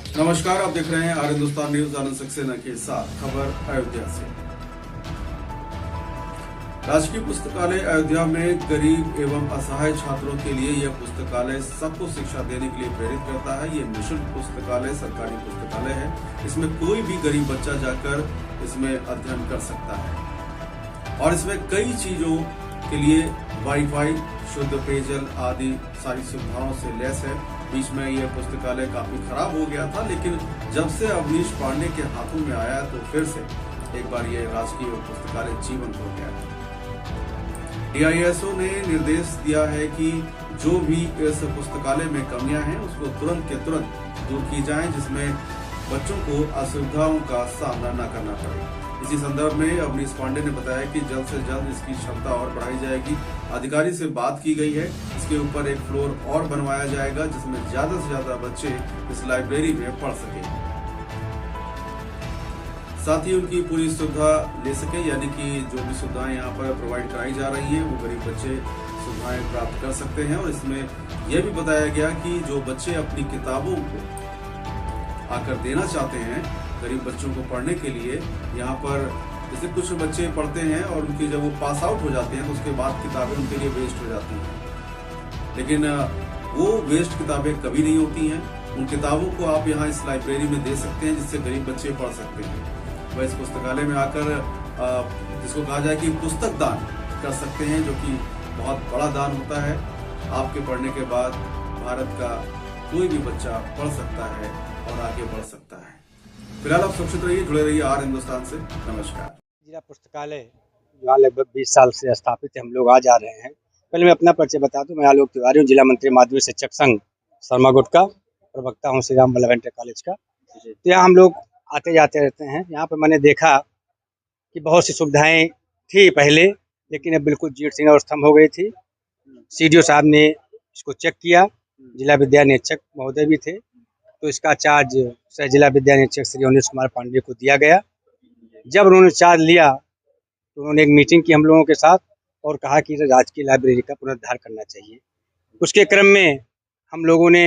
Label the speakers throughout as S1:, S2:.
S1: नमस्कार, आप देख रहे हैं आर हिंदुस्तान न्यूज। आनंद सक्सेना के साथ खबर अयोध्या से। राजकीय पुस्तकालय अयोध्या में गरीब एवं असहाय छात्रों के लिए यह पुस्तकालय सबको शिक्षा देने के लिए प्रेरित करता है। ये निःशुल्क पुस्तकालय सरकारी पुस्तकालय है। इसमें कोई भी गरीब बच्चा जाकर इसमें अध्ययन कर सकता है और इसमें कई चीजों के लिए वाईफाई, शुद्ध पेयजल आदि सारी सुविधाओं से लैस है। बीच में यह पुस्तकालय काफी खराब हो गया था, लेकिन जब से अवनीश पांडे के हाथों में आया तो फिर से एक बार यह राजकीय पुस्तकालय जीवंत हो गया है। डीआईएसओ ने निर्देश दिया है कि जो भी इस पुस्तकालय में कमियां हैं उसको तुरंत के तुरंत दूर की जाएं, जिसमें बच्चों को असुविधाओं का सामना न करना पड़े। इसी संदर्भ में अवनीश पांडे ने बताया कि जल्द से जल्द इसकी क्षमता और बढ़ाई जाएगी। अधिकारी से बात की गई है, इसके ऊपर एक फ्लोर और बनवाया जाएगा जिसमें ज्यादा से ज्यादा बच्चे इस लाइब्रेरी में पढ़ सके, साथ ही उनकी पूरी सुविधा ले सके। यानी कि जो भी सुविधाएं यहाँ पर प्रोवाइड कराई जा रही हैं वो गरीब बच्चे सुविधाएं प्राप्त कर सकते हैं। और इसमें यह भी बताया गया कि जो बच्चे अपनी किताबों को आकर देना चाहते हैं गरीब बच्चों को पढ़ने के लिए, यहाँ पर जैसे कुछ बच्चे पढ़ते हैं और उनकी जब वो पास आउट हो जाते हैं तो उसके बाद किताबें उनके लिए वेस्ट हो जाती हैं, लेकिन वो वेस्ट किताबें कभी नहीं होती हैं। उन किताबों को आप यहाँ इस लाइब्रेरी में दे सकते हैं जिससे गरीब बच्चे पढ़ सकते हैं। वह इस पुस्तकालय में आकर जिसको कहा जाए कि पुस्तक दान कर सकते हैं, जो कि बहुत बड़ा दान होता है। आपके पढ़ने के बाद भारत का कोई भी बच्चा पढ़ सकता है और आगे बढ़ सकता है। फिलहाल आप सुरक्षित रहिए, जुड़े रहिए आर हिंदुस्तान से। नमस्कार।
S2: जिला पुस्तकालय जो लगभग 20 साल से स्थापित है, हम लोग आ जा रहे हैं। पहले मैं अपना परिचय बता दूं, मैं आलोक तिवारी हूँ, जिला मंत्री माध्यमिक शिक्षक संघ शर्मागुट का प्रवक्ता हूँ, श्री राम वल्लभ इंटर कॉलेज का। तो यहाँ हम लोग आते जाते रहते हैं। यहाँ पर मैंने देखा कि बहुत सी सुविधाएं थी पहले, लेकिन अब बिल्कुल जीर्ण शीर्ण और स्तंभ हो गई थी। सीडीओ साहब ने इसको चेक किया, जिला विद्या निरीक्षक महोदय भी थे, तो इसका चार्ज सह जिला विद्या निरीक्षक श्री अवनीश कुमार पांडे को दिया गया। जब उन्होंने चार्ज लिया तो उन्होंने एक मीटिंग की हम लोगों के साथ और कहा कि राजकीय लाइब्रेरी का पुनरुद्धार करना चाहिए। उसके क्रम में हम लोगों ने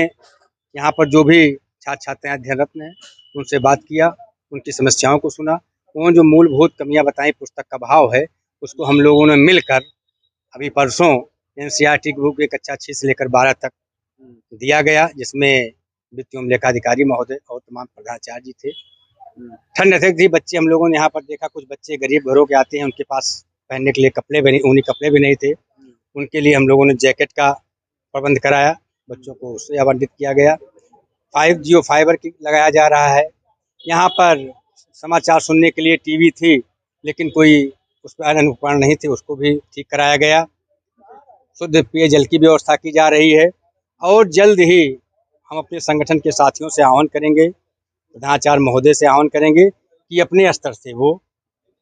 S2: यहाँ पर जो भी छात्र छात्राएं अध्ययनरत हैं उनसे बात किया, उनकी समस्याओं को सुना। उन्होंने जो मूलभूत कमियां बताई, पुस्तक का अभाव है, उसको हम लोगों ने मिलकर अभी परसों एनसीईआरटी की बुक कक्षा 6 से लेकर 12 तक दिया गया, जिसमें वित्त एवं लेखाधिकारी महोदय और तमाम प्रधानाचार्य जी थे। ठंड अधिक थी, बच्चे हम लोगों ने यहाँ पर देखा, कुछ बच्चे गरीब घरों के आते हैं, उनके पास पहनने के लिए कपड़े भी नहीं, ऊनी कपड़े भी नहीं थे। उनके लिए हम लोगों ने जैकेट का प्रबंध कराया, बच्चों को उससे आवंटित किया गया। 5G फाइबर की लगाया जा रहा है। यहाँ पर समाचार सुनने के लिए टीवी थी, लेकिन कोई उस पर उपकरण नहीं थे, उसको भी ठीक कराया गया। शुद्ध पेयजल की व्यवस्था की जा रही है और जल्द ही हम अपने संगठन के साथियों से आह्वान करेंगे, प्रधानाचार्य महोदय से आह्वान करेंगे कि अपने स्तर से वो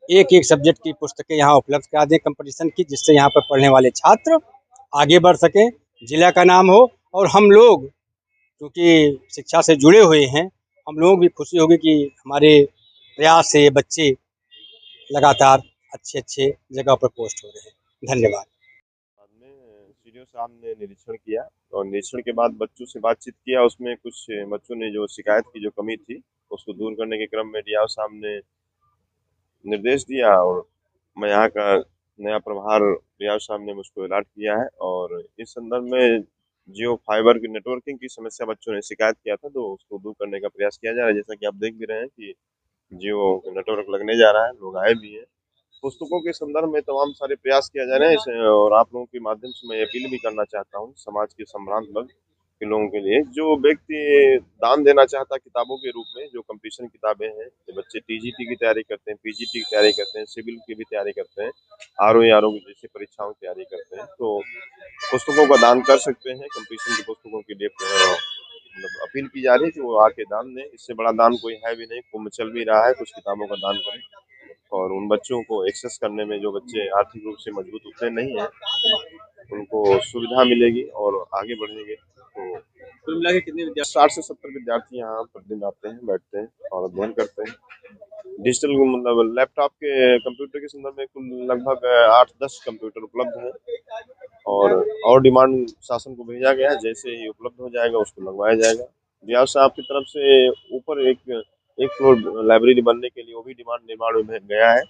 S2: एक एक सब्जेक्ट की पुस्तकें यहाँ उपलब्ध करा दें कंपटीशन की, जिससे यहाँ पर पढ़ने वाले छात्र आगे बढ़ सकें, जिला का नाम हो। और हम लोग क्योंकि शिक्षा से जुड़े हुए हैं, हम लोग भी खुशी होगी कि हमारे प्रयास से ये बच्चे लगातार अच्छे अच्छे जगह पर पोस्ट हो रहे हैं। धन्यवाद।
S3: बाद में सीडीओ साहब ने निरीक्षण किया और निरीक्षण के बाद बच्चों से बातचीत किया। उसमें कुछ बच्चों ने जो शिकायत की, जो कमी थी, उसको दूर करने के क्रम में डीआईओ साहब ने निर्देश दिया और मैं यहाँ का नया प्रभार डीआईओ साहब ने मुझको अलॉट किया है। और इस संदर्भ में जियो फाइबर की नेटवर्किंग की समस्या बच्चों ने शिकायत किया था, तो उसको दूर करने का प्रयास किया जा रहा है। जैसा कि आप देख भी रहे हैं कि जियो नेटवर्क लगने जा रहा है, लोग आए भी हैं। पुस्तकों के संदर्भ में तमाम सारे प्रयास किया जा रहे हैं और आप लोगों के माध्यम से मैं अपील भी करना चाहता हूँ समाज के संभ्रांत वर्ग के लोगों के लिए। जो व्यक्ति दान देना चाहता है किताबों के रूप में, जो कंपटीशन किताबें हैं, जो बच्चे टीजीटी की तैयारी करते हैं, पीजीटी की तैयारी करते हैं, सिविल की भी तैयारी करते हैं, आरओ जैसी परीक्षाओं की तैयारी करते हैं, तो पुस्तकों का दान कर सकते हैं। कंपटीशन की पुस्तकों के लिए मतलब अपील की जा रही है कि वो आके दान दें। इससे बड़ा दान कोई है भी नहीं, कुंभ चल भी रहा है, कुछ किताबों का दान करें और उन बच्चों को एक्सेस करने में, जो बच्चे आर्थिक रूप से मजबूत उतने नहीं हैं, उनको सुविधा मिलेगी और आगे बढ़ेंगे। तो कुल मिला के कितने विद्यार्थी, 60 से 70 विद्यार्थी यहाँ प्रतिदिन आते हैं, बैठते हैं और अध्ययन करते हैं। डिजिटल मतलब लैपटॉप के कंप्यूटर के संदर्भ में कुल लगभग 8-10 कंप्यूटर उपलब्ध हैं और डिमांड शासन को भेजा गया है, जैसे ही उपलब्ध हो जाएगा उसको लगवाया जाएगा। रियाज साहब की तरफ से ऊपर एक फ्लोर लाइब्रेरी बनने के लिए वो भी निर्माण में गया है।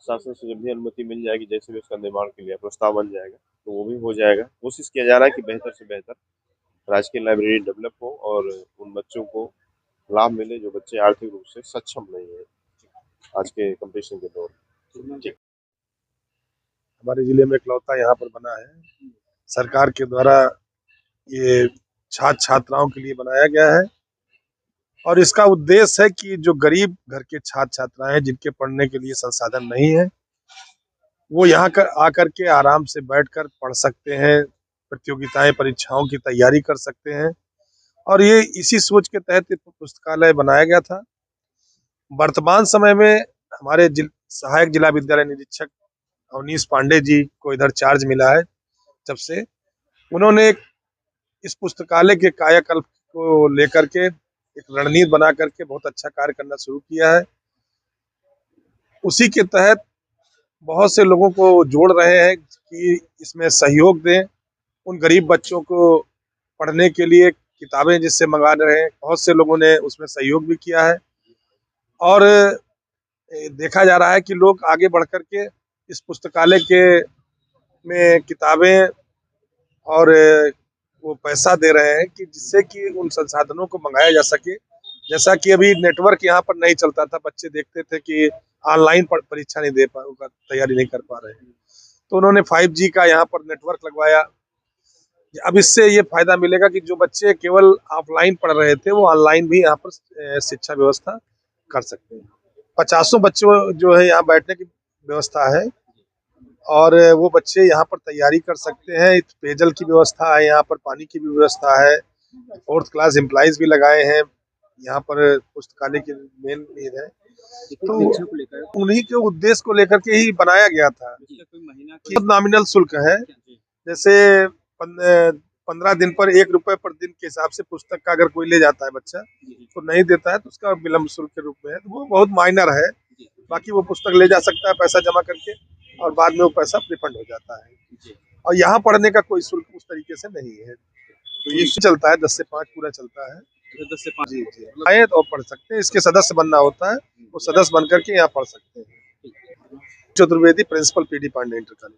S3: शासन से जब भी अनुमति मिल जाएगी, जैसे भी उसका निर्माण के लिए प्रस्ताव बन जाएगा तो वो भी हो जाएगा। कोशिश किया जा रहा है कि बेहतर से बेहतर राजकीय लाइब्रेरी डेवलप हो और उन बच्चों को लाभ मिले जो बच्चे आर्थिक रूप से सक्षम नहीं है आज के कंपटीशन के दौर में।
S4: हमारे जिले में इकलौता यहाँ पर बना है। सरकार के द्वारा ये छात्र छात्राओं के लिए बनाया गया है और इसका उद्देश्य है कि जो गरीब घर के छात्र छात्राएं हैं जिनके पढ़ने के लिए संसाधन नहीं है, वो यहाँ आकर के आराम से बैठकर पढ़ सकते हैं, प्रतियोगिताएं परीक्षाओं की तैयारी कर सकते हैं। और ये इसी सोच के तहत ये पुस्तकालय बनाया गया था। वर्तमान समय में हमारे सहायक जिला विद्यालय निरीक्षक अवनीश पांडे जी को इधर चार्ज मिला है। जब से उन्होंने इस पुस्तकालय के कायाकल्प को लेकर के एक रणनीति बना करके बहुत अच्छा कार्य करना शुरू किया है। उसी के तहत बहुत से लोगों को जोड़ रहे हैं कि इसमें सहयोग दें, उन गरीब बच्चों को पढ़ने के लिए किताबें जिससे मंगा रहे हैं। बहुत से लोगों ने उसमें सहयोग भी किया है और देखा जा रहा है कि लोग आगे बढ़ करके इस पुस्तकालय के में किताबें और वो पैसा दे रहे हैं कि जिससे कि उन संसाधनों को मंगाया जा सके। जैसा कि अभी नेटवर्क यहाँ पर नहीं चलता था, बच्चे देखते थे कि ऑनलाइन परीक्षा नहीं दे पा तैयारी नहीं कर पा रहे हैं, तो उन्होंने 5G का यहाँ पर नेटवर्क लगवाया। अब इससे ये फायदा मिलेगा कि जो बच्चे केवल ऑफलाइन पढ़ रहे थे वो ऑनलाइन भी यहाँ पर शिक्षा व्यवस्था कर सकते हैं। 50 बच्चों जो है यहाँ बैठने की व्यवस्था है और वो बच्चे यहाँ पर तैयारी कर सकते हैं। पेयजल की व्यवस्था है, यहाँ पर पानी की भी व्यवस्था है। 4th क्लास एम्प्लॉइज भी लगाए हैं यहाँ पर पुस्तकालय के मेन लीड है। तो उन्हीं के उद्देश्य को लेकर के ही बनाया गया था। नॉमिनल शुल्क है, जैसे 15 दिन पर 1 रुपए पर दिन के हिसाब से पुस्तक का अगर कोई ले जाता है बच्चा तो नहीं देता है तो उसका विलम्ब शुल्क के रूप में है, तो वो बहुत माइनर है। बाकी वो पुस्तक ले जा सकता है पैसा जमा करके और बाद में वो पैसा रिफंड हो जाता है। और यहाँ पढ़ने का कोई शुल्क उस तरीके से नहीं है, तो ये चलता है 10 से 5 पूरा चलता है। 10 से 5 जी आए और पढ़ सकते हैं। इसके सदस्य बनना होता है, वो सदस्य बन करके यहाँ पढ़ सकते हैं। Chaturvedi principal PD Pande inter college.